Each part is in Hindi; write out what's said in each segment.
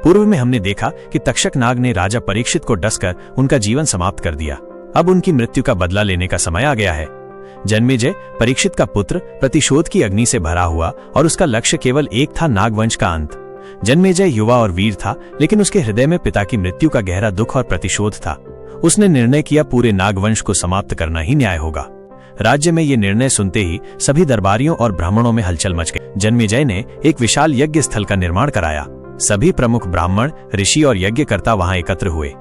पूर्व में हमने देखा कि तक्षक नाग ने राजा परीक्षित को डसकर उनका जीवन समाप्त कर दिया। अब उनकी मृत्यु का बदला लेने का समय आ गया है। जन्मेजय परीक्षित का पुत्र प्रतिशोध की अग्नि से भरा हुआ और उसका लक्ष्य केवल एक था, नागवंश का अंत। जन्मेजय युवा और वीर था, लेकिन उसके हृदय में पिता की मृत्यु का गहरा दुख और प्रतिशोध था। उसने निर्णय किया, पूरे नागवंश को समाप्त करना ही न्याय होगा। राज्य में ये निर्णय सुनते ही सभी दरबारियों और ब्राह्मणों में हलचल मच गई। जन्मेजय ने एक विशाल यज्ञ स्थल का निर्माण कराया। सभी प्रमुख ब्राह्मण, ऋषि और यज्ञकर्ता वहां एकत्र हुए।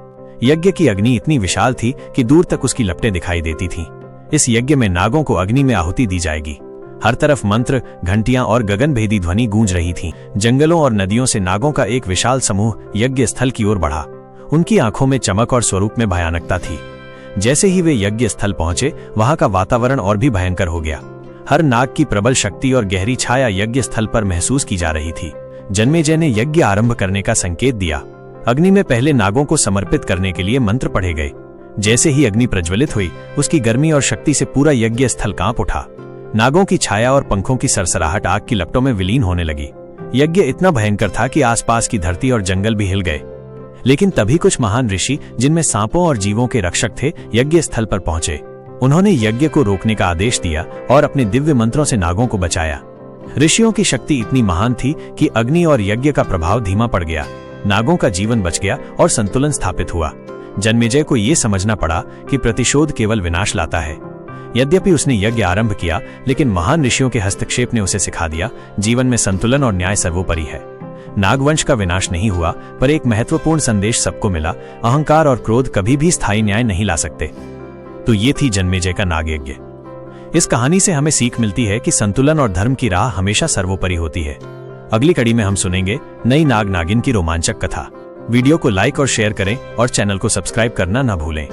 यज्ञ की अग्नि इतनी विशाल थी कि दूर तक उसकी लपटें दिखाई देती थीं। इस यज्ञ में नागों को अग्नि में आहुति दी जाएगी। हर तरफ मंत्र, घंटियां और गगनभेदी ध्वनि गूंज रही थीं। जंगलों और नदियों से नागों का एक विशाल समूह यज्ञ स्थल की ओर बढ़ा। उनकी आंखों में चमक और स्वरूप में भयानकता थी। जैसे ही वे यज्ञ स्थल पहुंचे, वहां का वातावरण और भी भयंकर हो गया। हर नाग की प्रबल शक्ति और गहरी छाया यज्ञ स्थल पर महसूस की जा रही थी। जन्मेजय ने यज्ञ आरंभ करने का संकेत दिया। अग्नि में पहले नागों को समर्पित करने के लिए मंत्र पढ़े गए। जैसे ही अग्नि प्रज्वलित हुई, उसकी गर्मी और शक्ति से पूरा यज्ञ स्थल कांप उठा। नागों की छाया और पंखों की सरसराहट आग की लपटों में विलीन होने लगी। यज्ञ इतना भयंकर था कि आसपास की धरती और जंगल भी हिल गए। लेकिन तभी कुछ महान ऋषि, जिनमें सांपों और जीवों के रक्षक थे, यज्ञ स्थल पर पहुंचे। उन्होंने यज्ञ को रोकने का आदेश दिया और अपने दिव्य मंत्रों से नागों को बचाया। ऋषियों की शक्ति इतनी महान थी कि अग्नि और यज्ञ का प्रभाव धीमा पड़ गया। नागों का जीवन बच गया और संतुलन स्थापित हुआ। जन्मेजय को यह समझना पड़ा कि प्रतिशोध केवल विनाश लाता है। यद्यपि उसने यज्ञ आरंभ किया, लेकिन महान ऋषियों के हस्तक्षेप ने उसे सिखा दिया, जीवन में संतुलन और न्याय सर्वोपरि है। नागवंश का विनाश नहीं हुआ, पर एक महत्वपूर्ण संदेश सबको मिला, अहंकार और क्रोध कभी भी स्थायी न्याय नहीं ला सकते। तो ये थी जन्मेजय का नाग यज्ञ। इस कहानी से हमें सीख मिलती है कि संतुलन और धर्म की राह हमेशा सर्वोपरि होती है। अगली कड़ी में हम सुनेंगे नई नाग नागिन की रोमांचक कथा। वीडियो को लाइक और शेयर करें और चैनल को सब्सक्राइब करना न भूलें।